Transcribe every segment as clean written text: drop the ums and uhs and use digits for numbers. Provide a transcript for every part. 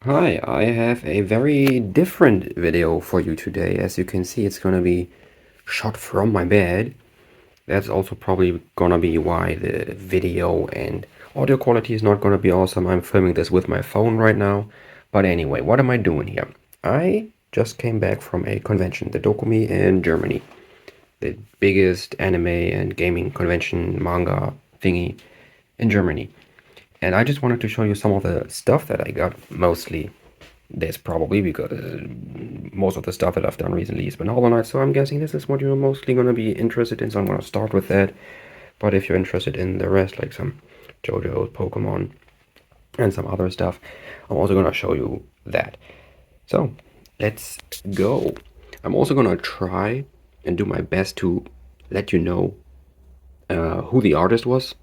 Hi, I have a very different video for you today. As you can see, it's gonna be shot from my bed. That's also probably gonna be why the video and audio quality is not gonna be awesome. I'm filming this with my phone right now. But anyway, what am I doing here? I just came back from a convention, the DoKoMi in Germany, the biggest anime and gaming convention manga thingy in Germany. And I just wanted to show you some of the stuff that I got. Mostly this probably because most of the stuff that I've done recently has been Hollow Knight, so I'm guessing this is what you're mostly going to be interested in, so I'm going to start with that. But if you're interested in the rest, like some JoJo's, Pokemon, and some other stuff, I'm also going to show you that. So, let's go. I'm also going to try and do my best to let you know who the artist was.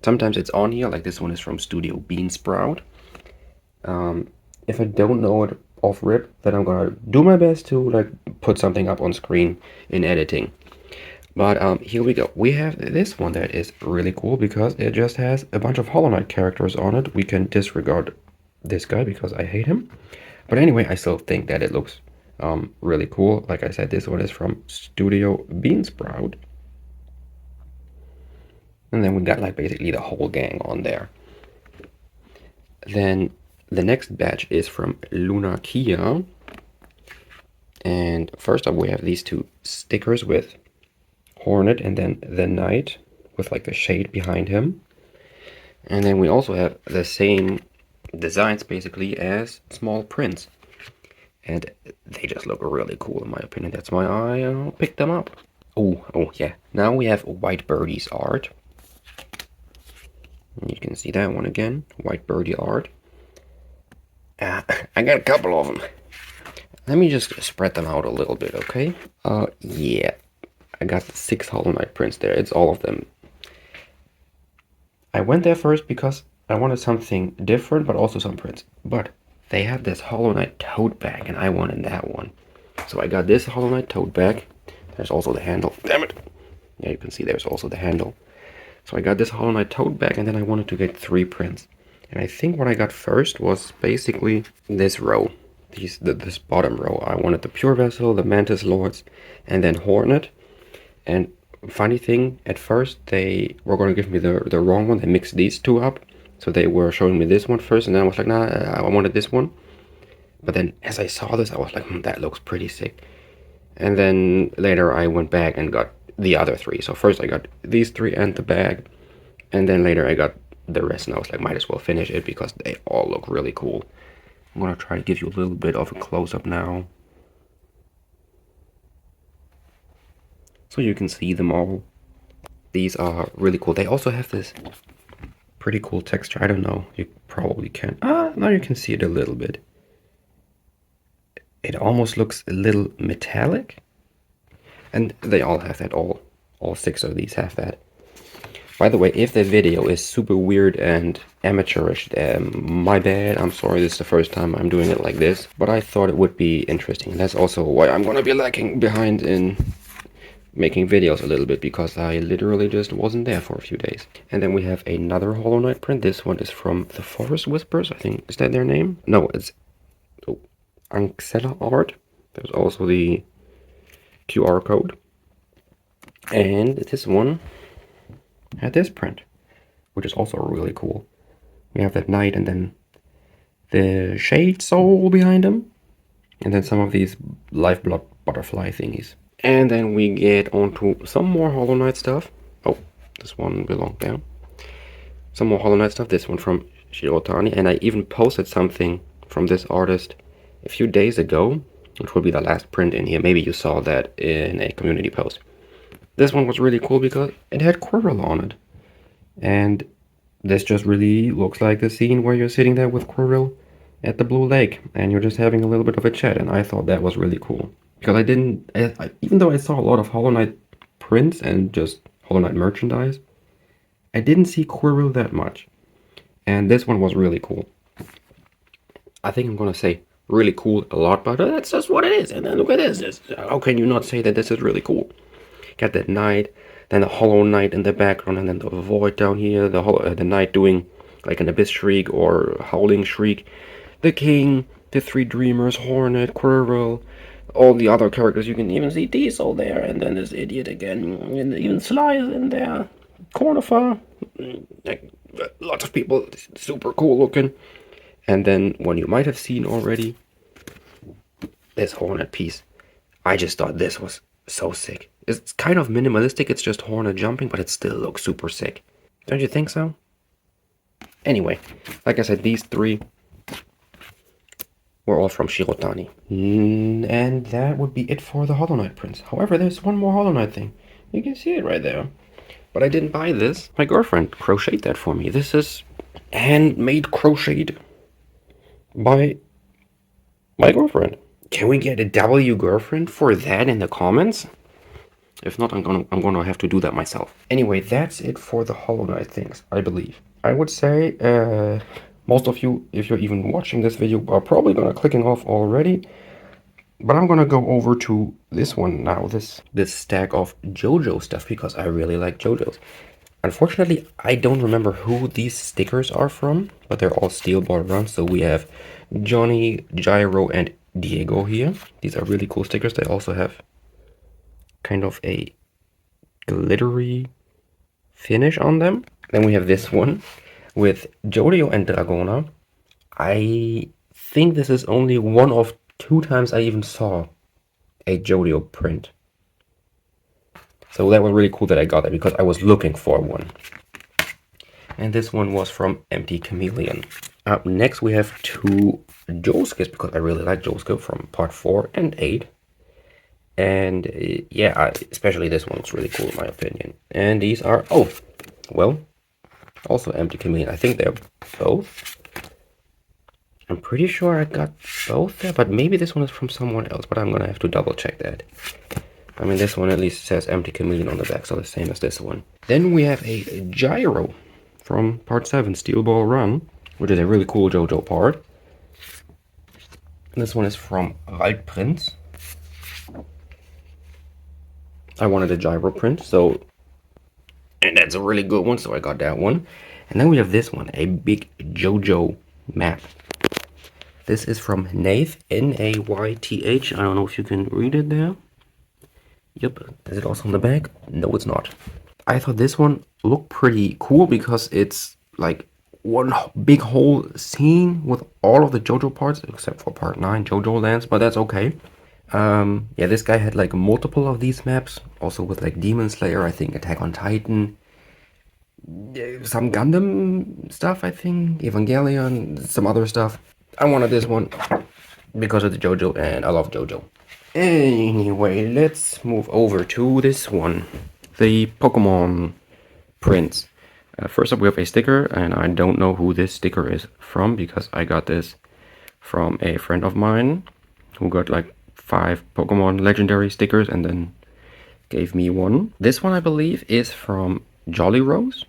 Sometimes it's on here, like this one is from Studio Beansprout. If I don't know it off rip, then I'm gonna do my best to like put something up on screen in editing. But here we go. We have this one that is really cool because it just has a bunch of Hollow Knight characters on it. We can disregard this guy because I hate him. But anyway, I still think that it looks really cool. Like I said, this one is from Studio Beansprout. And then we got like basically the whole gang on there. Then the next batch is from Luna Kia. And first up we have these two stickers with Hornet and then the Knight with like the shade behind him. And then we also have the same designs basically as Small Prince. And they just look really cool in my opinion. That's why I picked them up. Oh yeah. Now we have White Birdie's art. And you can see that one again. White Birdie art. I got a couple of them. Let me just spread them out a little bit, okay? Yeah. I got 6 Hollow Knight prints there. It's all of them. I went there first because I wanted something different, but also some prints. But they had this Hollow Knight tote bag, and I wanted that one. So I got this Hollow Knight tote bag. There's also the handle. Damn it! Yeah, you can see there's also the handle. So I got this Hollow Knight tote bag, and then I wanted to get 3 prints. And I think what I got first was basically this row. This bottom row. I wanted the Pure Vessel, the Mantis Lords, and then Hornet. And funny thing, at first they were going to give me the wrong one. They mixed these two up. So they were showing me this one first, and then I was like, nah, I wanted this one. But then as I saw this, I was like, that looks pretty sick. And then later I went back and got the other 3. So first I got these 3 and the bag. And then later I got the rest, and I was like, might as well finish it because they all look really cool. I'm going to try to give you a little bit of a close-up now, so you can see them all. These are really cool. They also have this pretty cool texture. I don't know, you probably can. Now you can see it a little bit. It almost looks a little metallic. And they all have that. All 6 of these have that. By the way, if the video is super weird and amateurish, my bad. I'm sorry, this is the first time I'm doing it like this. But I thought it would be interesting. And that's also why I'm gonna be lagging behind in making videos a little bit, because I literally just wasn't there for a few days. And then we have another Hollow Knight print. This one is from the Forest Whispers, I think. Is that their name? No, it's Anxella Art. There's also the QR code. And this one had this print, which is also really cool. We have that knight and then the shade soul behind him. And then some of these lifeblood butterfly thingies. And then we get onto some more Hollow Knight stuff. Oh, this one belonged there. Some more Hollow Knight stuff. This one from Shirotani. And I even posted something from this artist a few days ago, which will be the last print in here. Maybe you saw that in a community post. This one was really cool because it had Quirrell on it. And this just really looks like the scene where you're sitting there with Quirrell at the Blue Lake and you're just having a little bit of a chat. And I thought that was really cool. Because even though I saw a lot of Hollow Knight prints and just Hollow Knight merchandise, I didn't see Quirrell that much. And this one was really cool. I think I'm gonna say really cool a lot, but that's just what it is. And then look at this. How can you not say that this is really cool? Got that knight, then the Hollow Knight in the background, and then the void down here, the knight doing like an Abyss Shriek or Howling Shriek. the king, the three dreamers, Hornet, Quirrell, all the other characters. You can even see Diesel there, and then this idiot again, and even Sly is in there. Cornifer, like, lots of people, super cool looking. And then one you might have seen already, this Hornet piece. I just thought this was so sick. It's kind of minimalistic, it's just Hornet jumping, but it still looks super sick. Don't you think so? Anyway, like I said, these three were all from Shirotani. And that would be it for the Hollow Knight prints. However, there's one more Hollow Knight thing. You can see it right there. But I didn't buy this. My girlfriend crocheted that for me. This is handmade crocheted by my girlfriend. Can we get a W girlfriend for that in the comments? If not, I'm gonna have to do that myself. Anyway, that's it for the Hollow Knight things, I believe. I would say most of you, if you're even watching this video, are probably gonna clicking off already. But I'm gonna go over to this one now, this stack of JoJo stuff, because I really like JoJo's. Unfortunately, I don't remember who these stickers are from, but they're all steel ball runs. So we have Johnny, Gyro, and Diego here. These are really cool stickers. They also have kind of a glittery finish on them. Then we have this one with Jodio and Dragona. I think this is only one of 2 times I even saw a Jodio print. So that was really cool that I got it, because I was looking for one. And this one was from Empty Chameleon. Up next we have 2 Josuke, because I really like Josuke from part 4 and 8. And yeah, especially this one looks really cool in my opinion. And these are, oh, well, also Empty Chameleon. I think they're both. I'm pretty sure I got both there, but maybe this one is from someone else, but I'm gonna have to double check that. I mean, this one at least says Empty Chameleon on the back, so the same as this one. Then we have a Gyro from part 7, Steel Ball Run, which is a really cool JoJo part. This one is from Waldprinz. I wanted a Gyro print, so, and that's a really good one, so I got that one. And then we have this one, a big JoJo map. This is from Nath, N-A-Y-T-H. I don't know if you can read it there. Yep, is it also on the back? No, it's not. I thought this one looked pretty cool because it's like one big whole scene with all of the JoJo parts, except for part 9, JoJo Lands, but that's okay. Yeah, this guy had like multiple of these maps, also with like Demon Slayer, I think, Attack on Titan, some Gundam stuff, I think, Evangelion, some other stuff. I wanted this one because it's JoJo and I love JoJo. Anyway, let's move over to this one, the Pokemon prints. First up we have a sticker, and I don't know who this sticker is from because I got this from a friend of mine who got like 5 Pokemon legendary stickers and then gave me one. This one I believe is from Jolly Rose.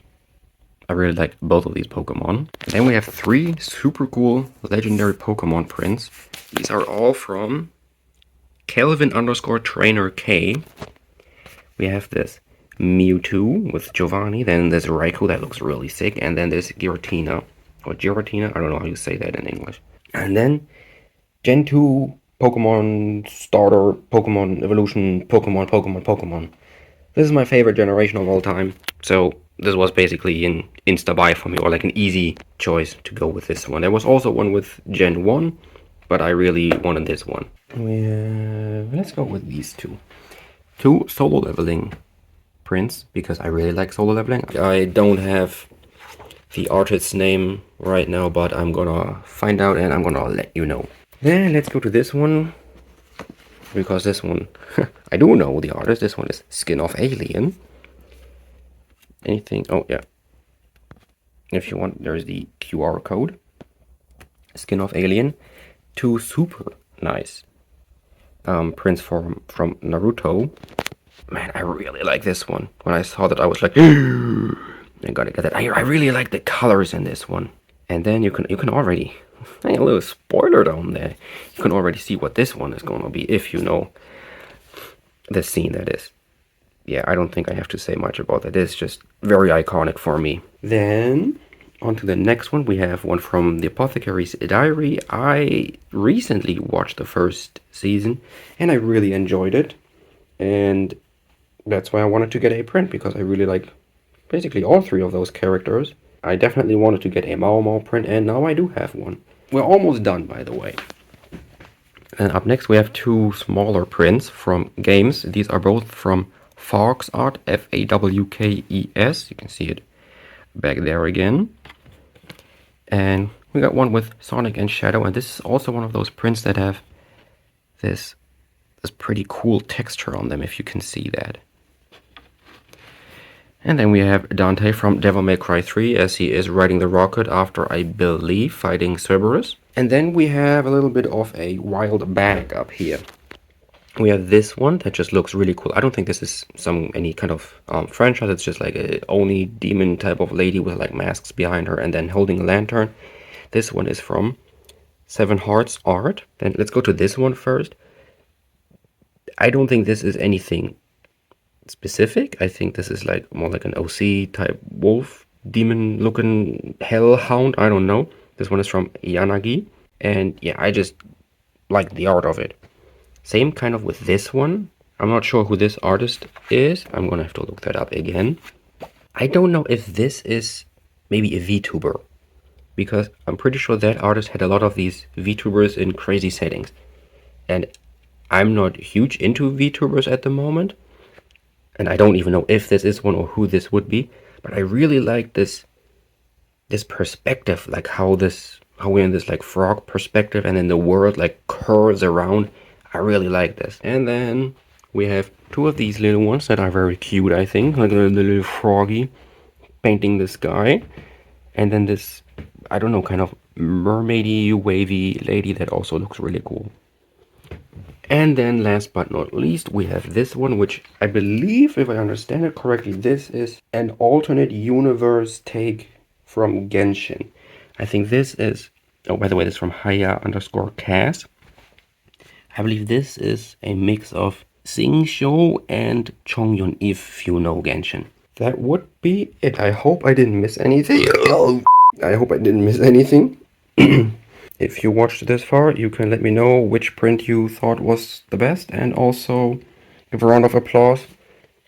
I really like both of these Pokemon. And then we have 3 super cool legendary Pokemon prints. These are all from Kelvin_Trainer K. We have this Mewtwo with Giovanni, then there's Raikou that looks really sick, and then there's Giratina, or Giratina, I don't know how you say that in English. And then Gen 2 Pokemon Starter, Pokemon Evolution, Pokemon. This is my favorite generation of all time, so this was basically an insta-buy for me, or like an easy choice to go with this one. There was also one with Gen 1, but I really wanted this one. Let's go with these 2. 2 solo leveling prints, because I really like solo leveling. I don't have the artist's name right now, but I'm gonna find out and I'm gonna let you know. Then let's go to this one, because this one, I do know the artist. This one is Skin of Alien. Anything, oh yeah. If you want, there's the QR code. Skin of Alien. 2 super nice prints from Naruto. Man, I really like this one. When I saw that, I was like, I gotta get that. I really like the colors in this one. And then you can already, a little spoiler down there. You can already see what this one is gonna be if you know the scene that is. Yeah, I don't think I have to say much about that. It's just very iconic for me. Then On to the next one. We have one from The Apothecary's Diary. I recently watched the first season and I really enjoyed it. And that's why I wanted to get a print, because I really like basically all three of those characters. I definitely wanted to get a Mao Mao print, and now I do have one. We're almost done, by the way. And up next we have two smaller prints from games. These are both from Fawkes Art, Fawkes. You can see it back there again. And we got one with Sonic and Shadow, and this is also one of those prints that have this pretty cool texture on them, if you can see that. And then we have Dante from Devil May Cry 3, as he is riding the rocket after, I believe, fighting Cerberus. And then we have a little bit of a wild bag up here. We have this one that just looks really cool. I don't think this is any kind of franchise. It's just like a Oni demon type of lady with like masks behind her and then holding a lantern. This one is from Seven Hearts Art. Then let's go to this one first. I don't think this is anything specific. I think this is like more like an OC type wolf demon looking hellhound. I don't know. This one is from Yanagi. And yeah, I just like the art of it. Same kind of with this one. I'm not sure who this artist is. I'm gonna have to look that up again. I don't know if this is maybe a VTuber, because I'm pretty sure that artist had a lot of these VTubers in crazy settings. And I'm not huge into VTubers at the moment. And I don't even know if this is one or who this would be. But I really like this perspective, like how we're in this like frog perspective and then the world like curves around. I really like this. And then we have two of these little ones that are very cute, I think. Like the little froggy painting the sky. And then this, I don't know, kind of mermaidy, wavy lady that also looks really cool. And then last but not least, we have this one, which I believe, if I understand it correctly, this is an alternate universe take from Genshin. I think this is, oh, by the way, this is from Haya_Cas. I believe this is a mix of Xingqiu and Chongyun, if you know Genshin. That would be it. I hope I didn't miss anything. I hope I didn't miss anything. If you watched this far, you can let me know which print you thought was the best, and also give a round of applause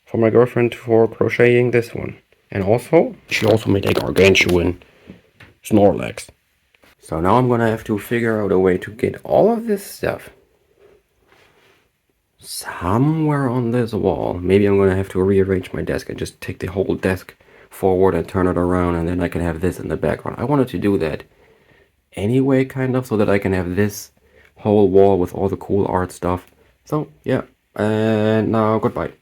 for my girlfriend for crocheting this one. And also, she also made a gargantuan Snorlax. So now I'm gonna have to figure out a way to get all of this stuff somewhere on this wall. Maybe I'm gonna have to rearrange my desk and just take the whole desk forward and turn it around, and then I can have this in the background. I wanted to do that anyway, kind of, so that I can have this whole wall with all the cool art stuff. So yeah, and now goodbye.